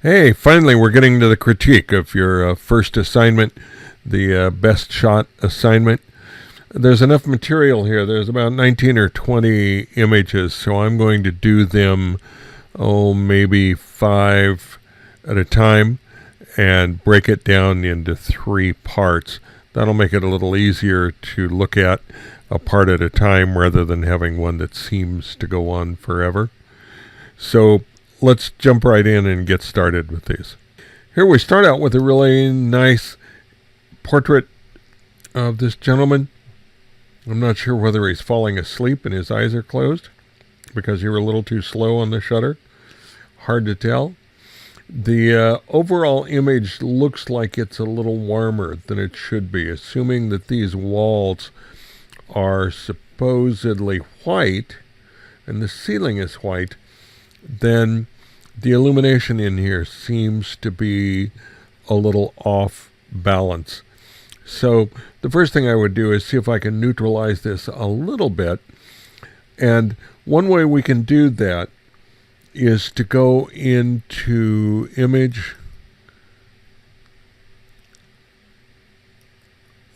Hey, finally, we're getting to the critique of your first assignment, the best shot assignment. There's enough material here. There's about 19 or 20 images, so I'm going to do them, maybe 5 at a time and break it down into 3 parts. That'll make it a little easier to look at a part at a time rather than having one that seems to go on forever. So let's jump right in and get started with these. Here we start out with a really nice portrait of this gentleman. I'm not sure whether he's falling asleep and his eyes are closed because you were a little too slow on the shutter. Hard to tell. The overall image looks like it's a little warmer than it should be, assuming that these walls are supposedly white and the ceiling is white. Then the illumination in here seems to be a little off balance. So the first thing I would do is see if I can neutralize this a little bit. And one way we can do that is to go into Image,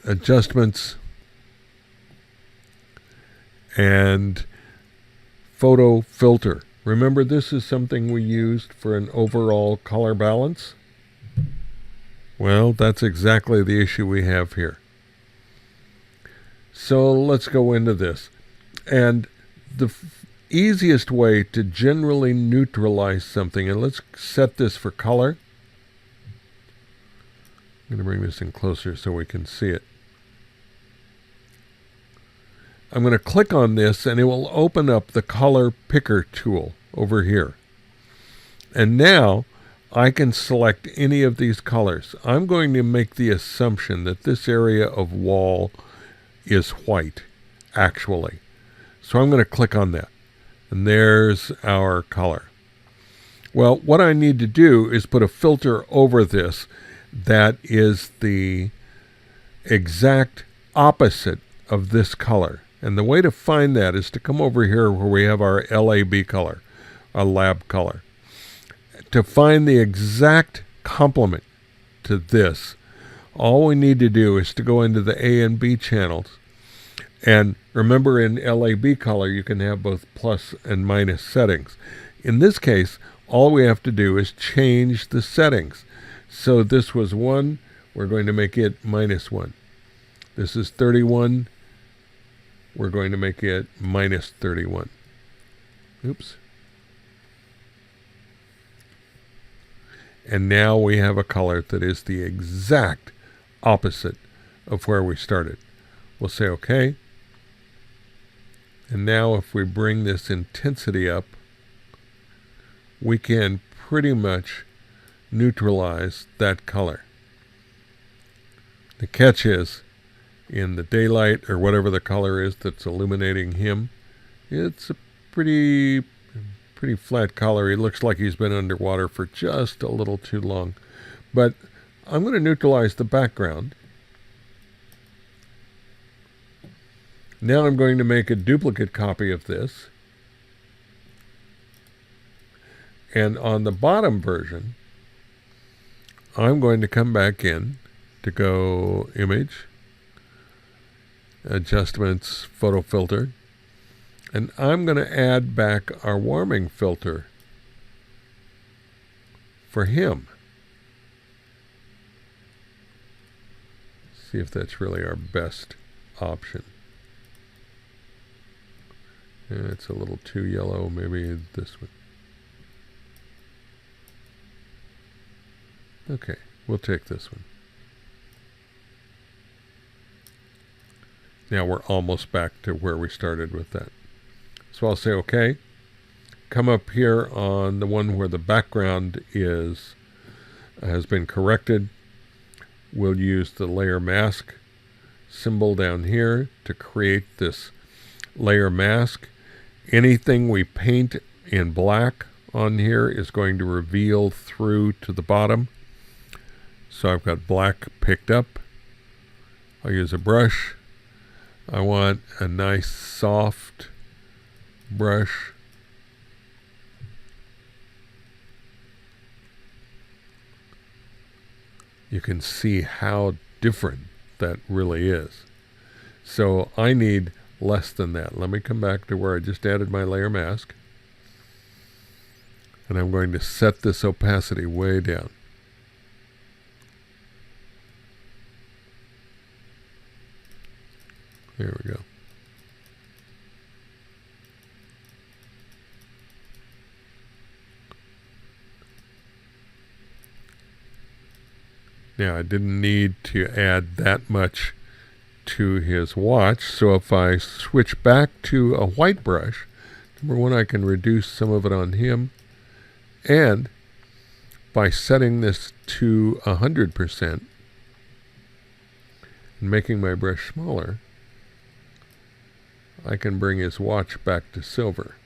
Adjustments, and Photo Filter. Remember, this is something we used for an overall color balance. Well, that's exactly the issue we have here. So let's go into this. And the easiest way to generally neutralize something, and let's set this for color. I'm going to bring this in closer so we can see it. I'm going to click on this and it will open up the color picker tool over here. And now I can select any of these colors. I'm going to make the assumption that this area of wall is white, actually. So I'm going to click on that. And there's our color. Well, what I need to do is put a filter over this that is the exact opposite of this color. And the way to find that is to come over here where we have our LAB color, our lab color. To find the exact complement to this, all we need to do is to go into the A and B channels. And remember, in LAB color, you can have both plus and minus settings. In this case, all we have to do is change the settings. So this was 1, we're going to make it -1. This is 31. We're going to make it -31. Oops. And now we have a color that is the exact opposite of where we started. We'll say OK. And now if we bring this intensity up, we can pretty much neutralize that color. The catch is, in the daylight or whatever the color is that's illuminating him, it's a pretty flat color. He looks like he's been underwater for just a little too long. But I'm going to neutralize the background. Now I'm going to make a duplicate copy of this. And on the bottom version, I'm going to come back in to go Image, Adjustments, Photo Filter, and I'm going to add back our warming filter for him. See if that's really our best option. It's a little too yellow, maybe this one. Okay, we'll take this one. Now we're almost back to where we started with that. So I'll say OK. Come up here on the one where the background has been corrected. We'll use the layer mask symbol down here to create this layer mask. Anything we paint in black on here is going to reveal through to the bottom. So I've got black picked up. I'll use a brush. I want a nice soft brush. you can see how different that really is. So I need less than that. Let me come back to where I just added my layer mask. And I'm going to set this opacity way down. There we go. Now I didn't need to add that much to his watch, so if I switch back to a white brush, number one, I can reduce some of it on him, and by setting this to 100% and making my brush smaller, I can bring his watch back to silver.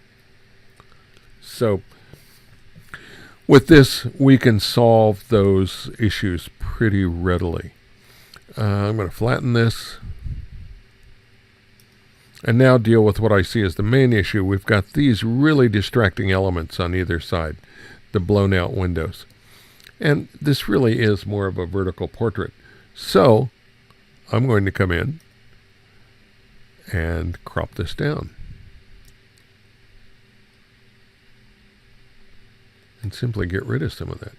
So with this, we can solve those issues pretty readily. I'm going to flatten this and now deal with what I see as the main issue. We've got these really distracting elements on either side, the blown out windows. And this really is more of a vertical portrait. So I'm going to come in and crop this down. And simply get rid of some of that.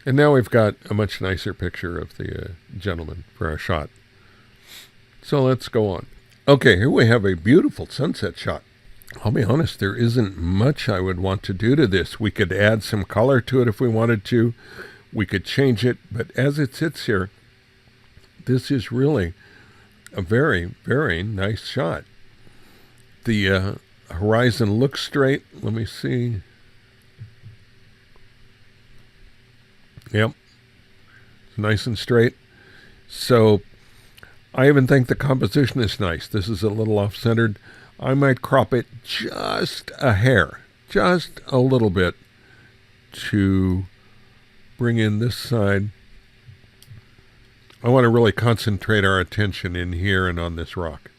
And now we've got a much nicer picture of the gentleman for our shot. So let's go on. Okay, here we have a beautiful sunset shot. I'll be honest, there isn't much I would want to do to this. We could add some color to it if we wanted to. We could change it, but as it sits here, this is really a very, very nice shot. The horizon looks straight. Let me see. Yep, it's nice and straight. So I even think the composition is nice. This is a little off-centered. I might crop it just a hair, just a little bit, to bring in this side. I want to really concentrate our attention in here and on this rock.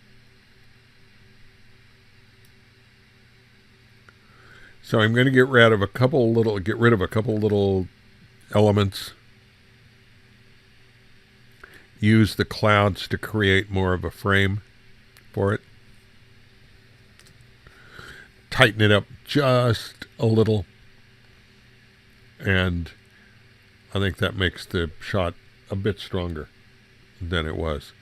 So I'm going to get rid of a couple little elements. Use the clouds to create more of a frame for it. Tighten it up just a little, and I think that makes the shot a bit stronger than it was.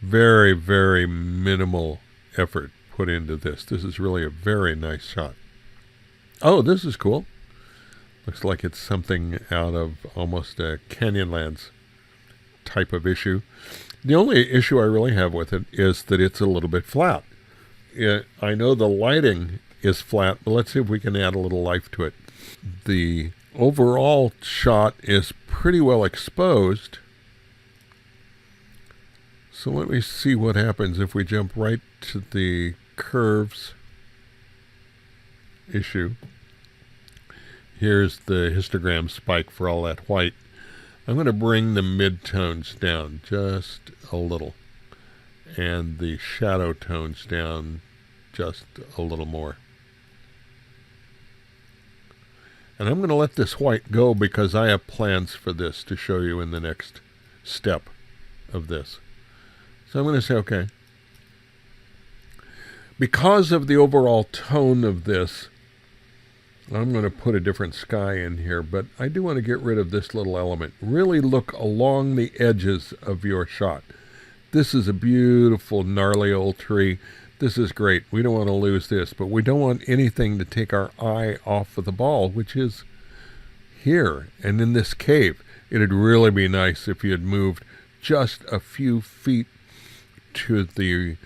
Very, very minimal effort put into this. This is really a very nice shot. Oh, this is cool. Looks like it's something out of almost a Canyonlands type of issue. The only issue I really have with it is that it's a little bit flat. I know the lighting is flat, but let's see if we can add a little life to it. The overall shot is pretty well exposed. So let me see what happens if we jump right to the curves issue. Here's the histogram spike for all that white. I'm going to bring the midtones down just a little, and the shadow tones down just a little more. And I'm going to let this white go because I have plans for this to show you in the next step of this. So I'm going to say, okay. Because of the overall tone of this, I'm going to put a different sky in here, but I do want to get rid of this little element. Really look along the edges of your shot. This is a beautiful, gnarly old tree. This is great. We don't want to lose this, but we don't want anything to take our eye off of the ball, which is here and in this cave. It'd really be nice if you had moved just a few feet to the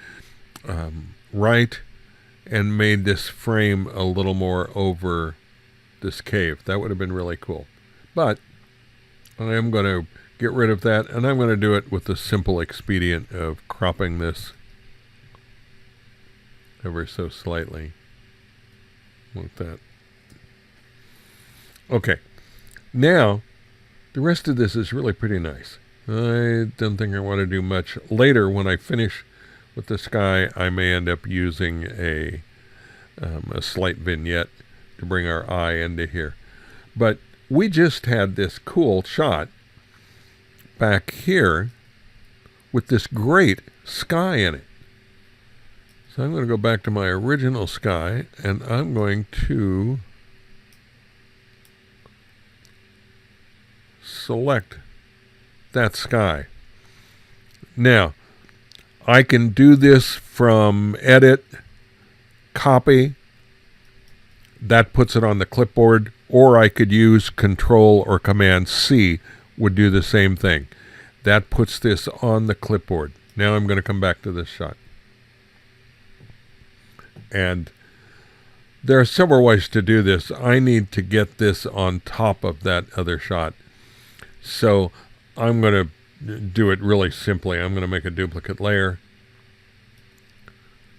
right and made this frame a little more over this cave. That would have been really cool. But I am going to get rid of that, and I'm going to do it with the simple expedient of cropping this ever so slightly like that. Okay, now The rest of this is really pretty nice. I don't think I want to do much. Later, when I finish with the sky, I may end up using a slight vignette to bring our eye into here. But we just had this cool shot back here with this great sky in it. So I'm going to go back to my original sky, and I'm going to select that sky. Now, I can do this from Edit, Copy. That puts it on the clipboard, or I could use Control or Command C would do the same thing. That puts this on the clipboard. Now I'm going to come back to this shot. And there are several ways to do this. I need to get this on top of that other shot. So I'm going to do it really simply. I'm going to make a duplicate layer.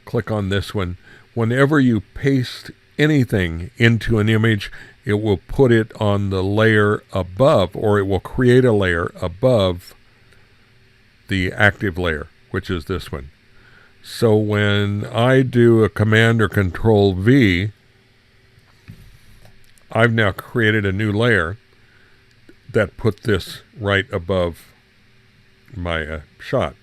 Click on this one. Whenever you paste anything into an image, it will put it on the layer above, or it will create a layer above the active layer, which is this one. So when I do a Command or Control V, I've now created a new layer that put this right above my shot.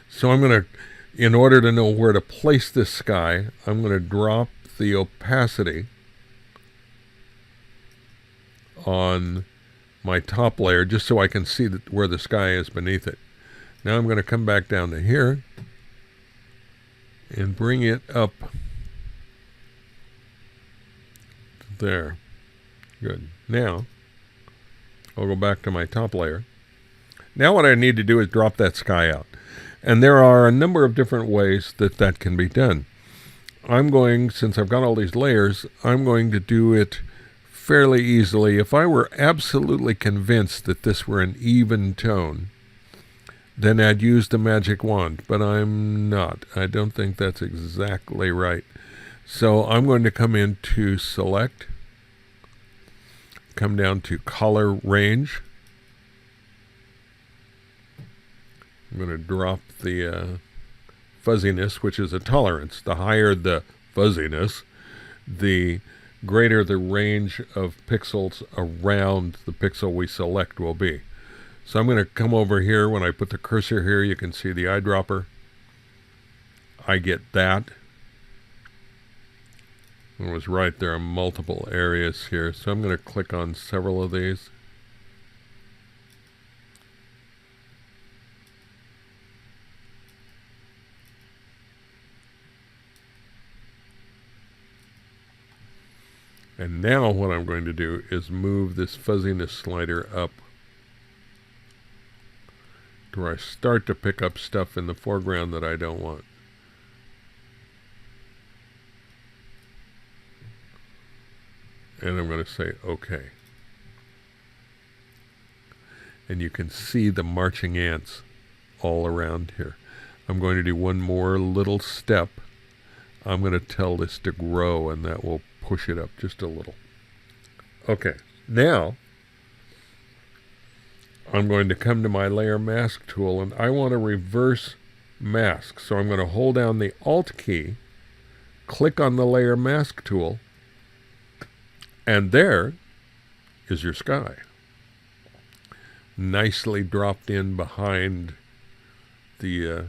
So I'm going to, in order to know where to place this sky, I'm going to drop the opacity on my top layer just so I can see where the sky is beneath it. Now I'm going to come back down to here and bring it up there. Good. Now I'll go back to my top layer. Now what I need to do is drop that sky out. And there are a number of different ways that that can be done. I'm going, since I've got all these layers, I'm going to do it fairly easily. If I were absolutely convinced that this were an even tone, then I'd use the magic wand, but I'm not. I don't think that's exactly right. So I'm going to come into Select, come down to Color Range. I'm going to drop the fuzziness, which is a tolerance. The higher the fuzziness, the greater the range of pixels around the pixel we select will be. So I'm going to come over here. When I put the cursor here, you can see the eyedropper. I get that. It was right there are multiple areas here. So I'm going to click on several of these. And now what I'm going to do is move this fuzziness slider up to where I start to pick up stuff in the foreground that I don't want. And I'm going to say OK. And you can see the marching ants all around here. I'm going to do one more little step. I'm going to tell this to grow, and that will push it up just a little. Okay, now I'm going to come to my layer mask tool, and I want to reverse mask. So I'm going to hold down the Alt key, click on the layer mask tool, and there is your sky. Nicely dropped in behind the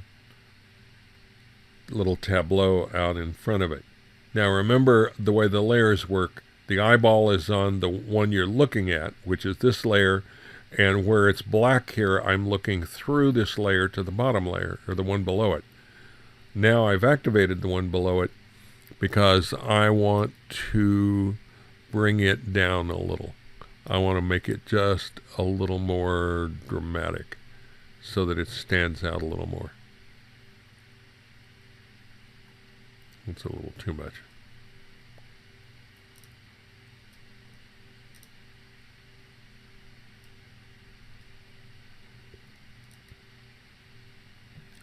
little tableau out in front of it. Now remember the way the layers work. The eyeball is on the one you're looking at, which is this layer, and where it's black here, I'm looking through this layer to the bottom layer, or the one below it. Now I've activated the one below it because I want to bring it down a little. I want to make it just a little more dramatic so that it stands out a little more. It's a little too much.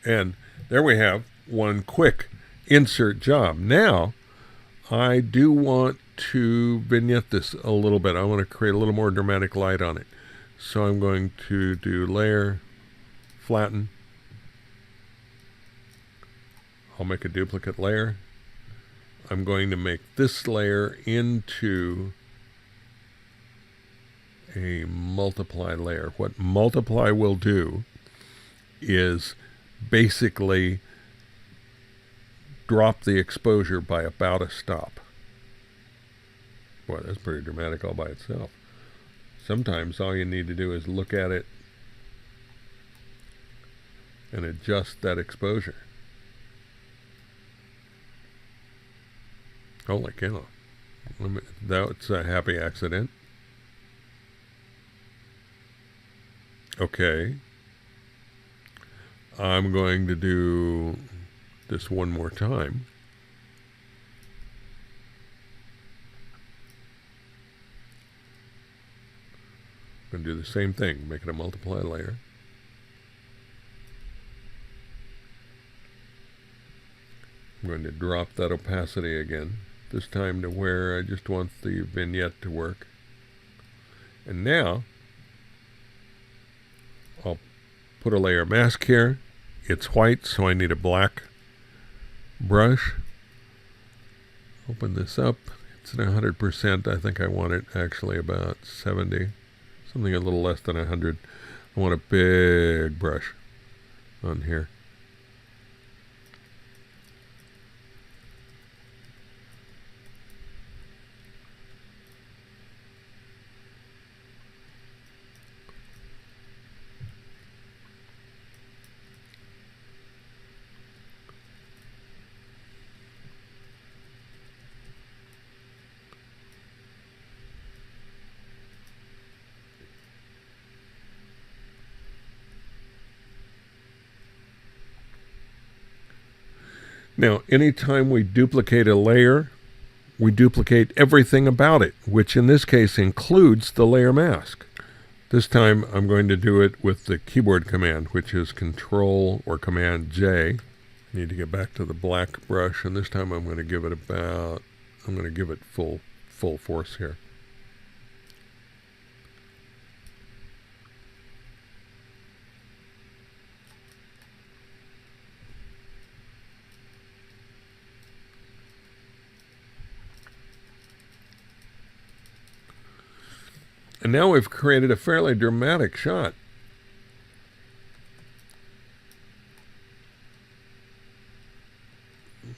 And there we have one quick insert job. Now, I do want to vignette this a little bit. I want to create a little more dramatic light on it. So I'm going to do layer, flatten. I'll make a duplicate layer. I'm going to make this layer into a multiply layer. What multiply will do is basically drop the exposure by about a stop. Boy, that's pretty dramatic all by itself. Sometimes all you need to do is look at it and adjust that exposure. Holy cow. That's a happy accident. Okay. I'm going to do this one more time. I'm going to do the same thing, make it a multiply layer. I'm going to drop that opacity again, this time to where I just want the vignette to work. And now I'll put a layer mask here. It's white, so I need a black brush. Open this up. It's at 100%. I think I want it actually about 70. Something a little less than 100. I want a big brush on here. Now, anytime we duplicate a layer, we duplicate everything about it, which in this case includes the layer mask. This time I'm going to do it with the keyboard command, which is Control or Command J. I need to get back to the black brush, and this time I'm going to give it full force here. And now we've created a fairly dramatic shot.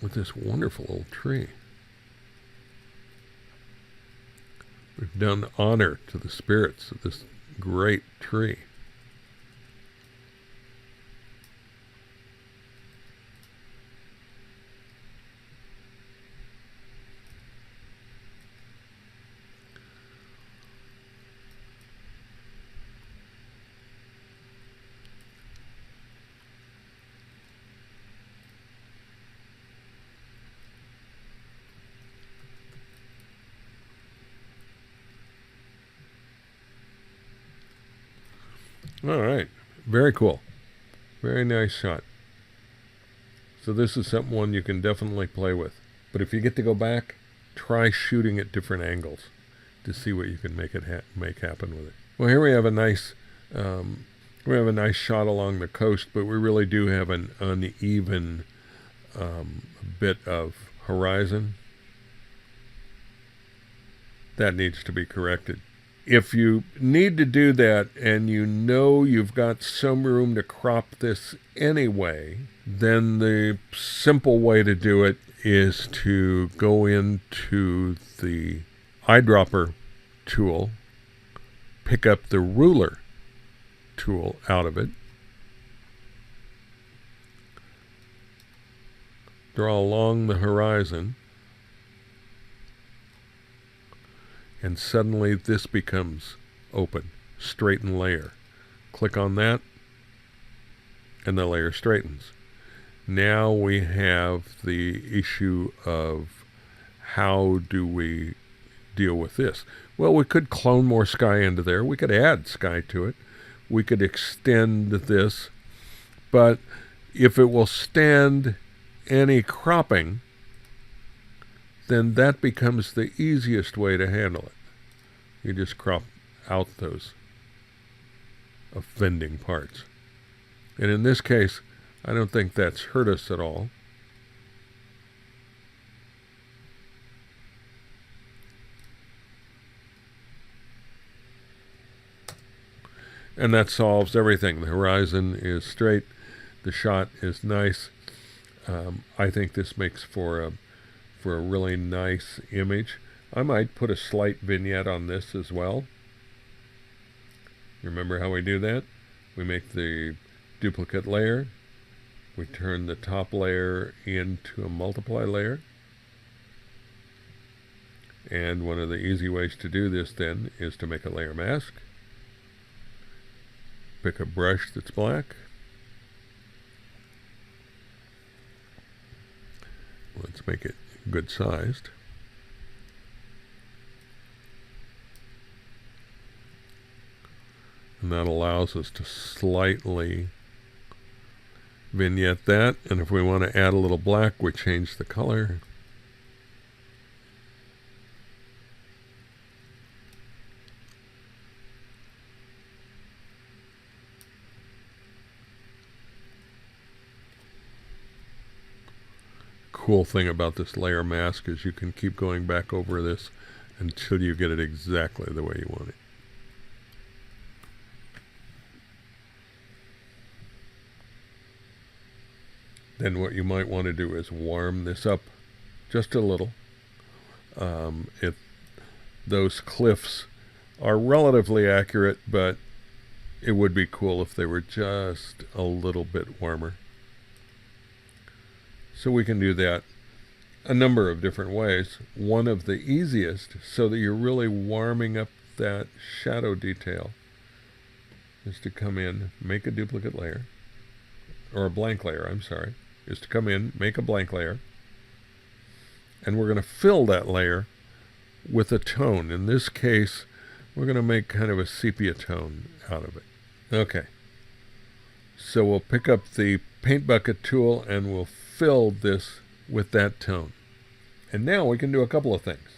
With this wonderful old tree. We've done honor to the spirits of this great tree. All right, very cool. Very nice shot. So this is one you can definitely play with. But if you get to go back, try shooting at different angles to see what you can make happen with it. Well, here we have a nice shot along the coast, but we really do have an uneven bit of horizon. That needs to be corrected. If you need to do that and you know you've got some room to crop this anyway, then the simple way to do it is to go into the eyedropper tool, pick up the ruler tool out of it, draw along the horizon, and suddenly this becomes open. Straighten layer. Click on that, and the layer straightens. Now we have the issue of how do we deal with this? Well, we could clone more sky into there. We could add sky to it. We could extend this. But if it will stand any cropping, then that becomes the easiest way to handle it. You just crop out those offending parts. And in this case, I don't think that's hurt us at all. And that solves everything. The horizon is straight. The shot is nice. I think this makes for a really nice image. I might put a slight vignette on this as well. Remember how we do that? We make the duplicate layer. We turn the top layer into a multiply layer. And one of the easy ways to do this then is to make a layer mask. Pick a brush that's black. Let's make it good sized. And that allows us to slightly vignette that. And if we want to add a little black, we change the color. Cool thing about this layer mask is you can keep going back over this until you get it exactly the way you want it. Then what you might want to do is warm this up just a little. Those cliffs are relatively accurate, but it would be cool if they were just a little bit warmer. So we can do that a number of different ways. One of the easiest, so that you're really warming up that shadow detail, is to come in, make a duplicate layer, or a blank layer, I'm sorry, is to come in, make a blank layer, and we're going to fill that layer with a tone. In this case, we're going to make kind of a sepia tone out of it. Okay. So we'll pick up the paint bucket tool and we'll fill this with that tone. And now we can do a couple of things.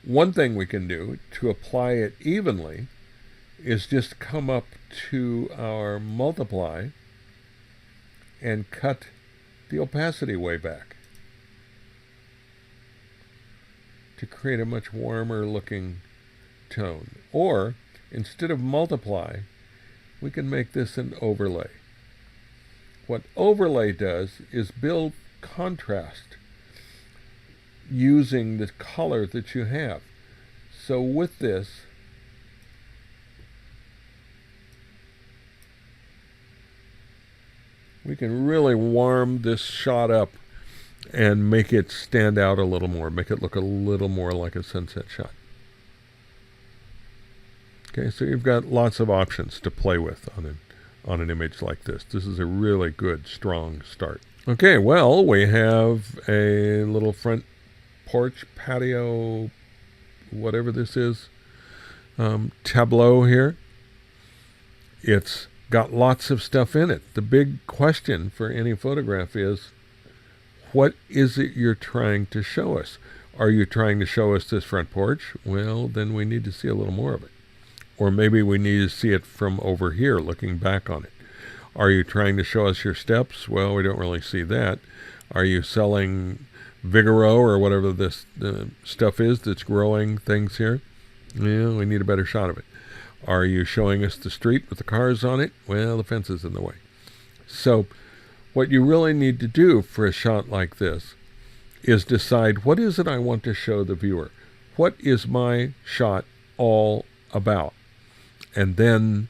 One thing we can do to apply it evenly is just come up to our multiply and cut the opacity way back to create a much warmer looking tone. Or instead of multiply, we can make this an overlay. What overlay does is build contrast using the color that you have. So with this, we can really warm this shot up and make it stand out a little more, make it look a little more like a sunset shot. Okay, so you've got lots of options to play with on an image like this. This is a really good, strong start. Okay, well, we have a little front porch, patio, whatever this is, tableau here. It's got lots of stuff in it. The big question for any photograph is, what is it you're trying to show us? Are you trying to show us this front porch? Well, then we need to see a little more of it. Or maybe we need to see it from over here, looking back on it. Are you trying to show us your steps? Well, we don't really see that. Are you selling Vigoro or whatever this stuff is that's growing things here? Yeah, we need a better shot of it. Are you showing us the street with the cars on it? Well, the fence is in the way. So what you really need to do for a shot like this is decide, what is it I want to show the viewer? What is my shot all about? And then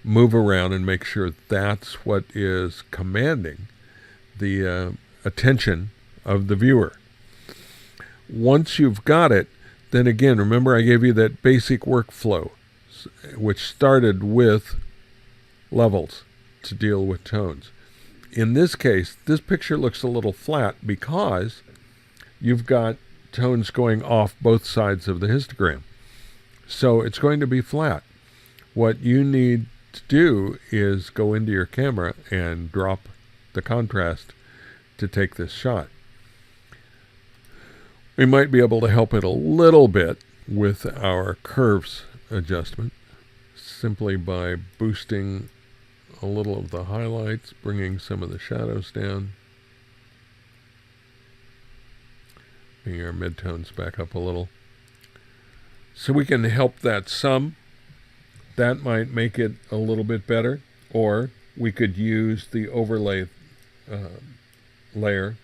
move around and make sure that's what is commanding the attention of the viewer. Once you've got it, then again, remember I gave you that basic workflow, which started with levels to deal with tones. In this case, this picture looks a little flat because you've got tones going off both sides of the histogram. So it's going to be flat. What you need to do is go into your camera and drop the contrast to take this shot. We might be able to help it a little bit with our curves adjustment, simply by boosting a little of the highlights, bringing some of the shadows down, bringing our midtones back up a little. So we can help that some. That might make it a little bit better. Or we could use the overlay layer.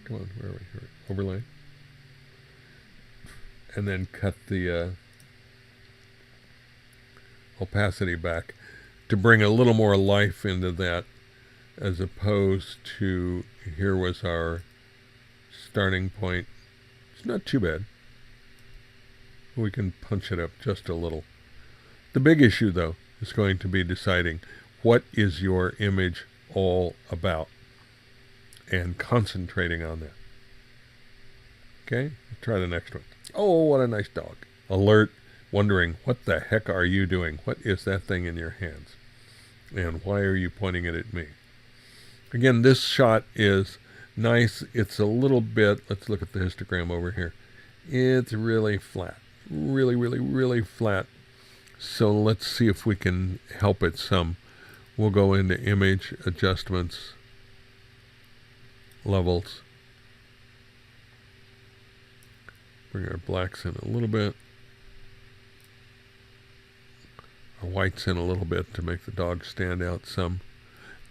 Come on, where are we here? Overlay. And then cut the opacity back to bring a little more life into that, as opposed to here was our starting point. It's not too bad. We can punch it up just a little. The big issue, though, is going to be deciding what is your image all about and concentrating on that. Okay, let's try the next one. Oh, what a nice dog. Alert, wondering, what the heck are you doing? What is that thing in your hands? And why are you pointing it at me? Again, this shot is nice. It's a little bit, let's look at the histogram over here. It's really flat. Really, really, really flat. So let's see if we can help it some. We'll go into image adjustments, levels. Bring our blacks in a little bit. Our whites in a little bit to make the dog stand out some.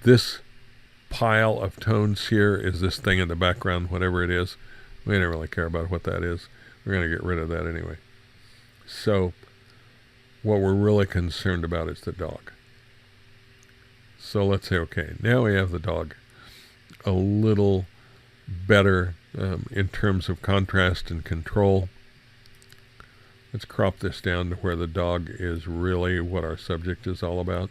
This pile of tones here is this thing in the background, whatever it is. We don't really care about what that is. We're going to get rid of that anyway. So what we're really concerned about is the dog. So let's say, okay, now we have the dog a little better in terms of contrast and control. Let's crop this down to where the dog is really what our subject is all about.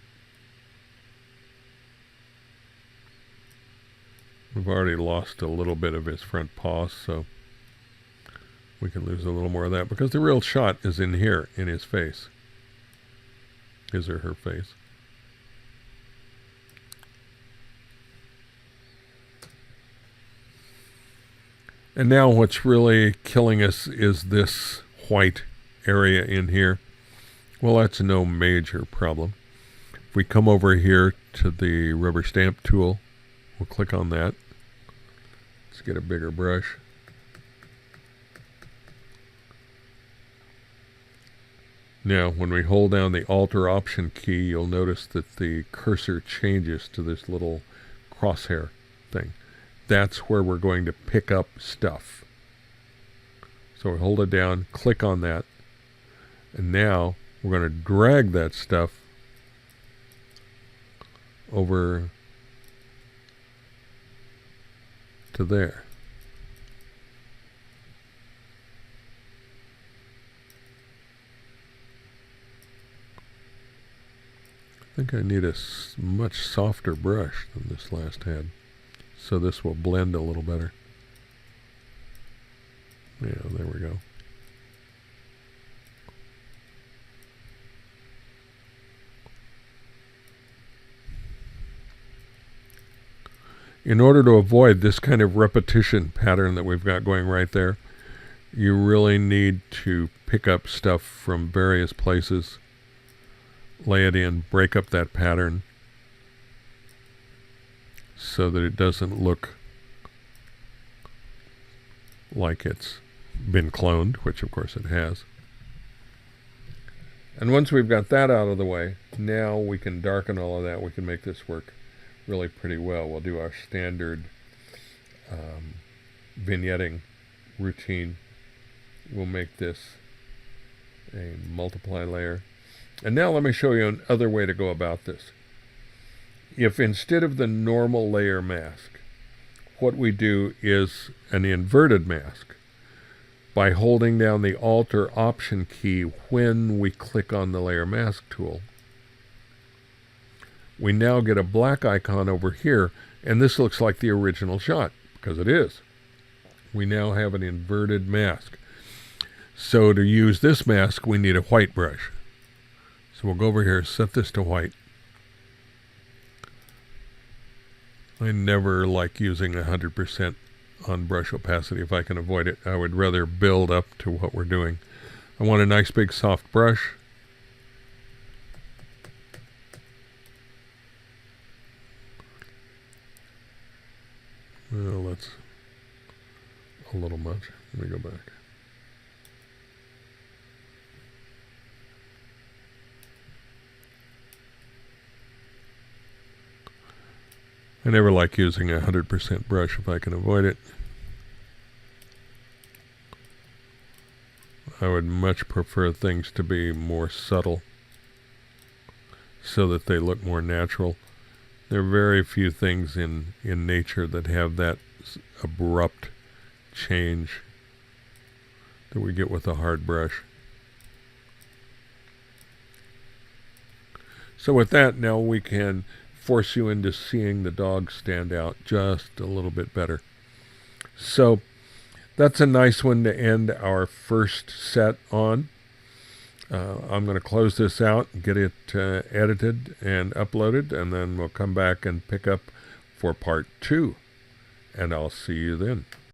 We've already lost a little bit of his front paws, so we can lose a little more of that, because the real shot is in here, in his face. His or her face. And now what's really killing us is this white area in here. Well, that's no major problem. If we come over here to the rubber stamp tool, we'll click on that. Let's get a bigger brush. Now, when we hold down the Alt or Option key, you'll notice that the cursor changes to this little crosshair thing. That's where we're going to pick up stuff. So we hold it down, click on that, and now we're going to drag that stuff over to there. I think I need a much softer brush than this last had, so this will blend a little better. Yeah, there we go. In order to avoid this kind of repetition pattern that we've got going right there, you really need to pick up stuff from various places, lay it in, break up that pattern so that it doesn't look like it's been cloned, which of course it has. And once we've got that out of the way, now we can darken all of that. We can make this work really pretty well. We'll do our standard vignetting routine. We'll make this a multiply layer. And now let me show you another way to go about this. If instead of the normal layer mask, what we do is an inverted mask, by holding down the Alt or Option key when we click on the layer mask tool, we now get a black icon over here, and this looks like the original shot, because it is. We now have an inverted mask. So to use this mask, we need a white brush. So we'll go over here, set this to white. I never like using 100% on brush opacity if I can avoid it. I would rather build up to what we're doing. I want a nice big soft brush. Well, that's a little much. Let me go back. I never like using a 100% brush if I can avoid it. I would much prefer things to be more subtle so that they look more natural. There are very few things in nature that have that abrupt change that we get with a hard brush. So with that, now we can force you into seeing the dog stand out just a little bit better. So that's a nice one to end our first set on. I'm going to close this out and get it edited and uploaded, and then we'll come back and pick up for part 2. And I'll see you then.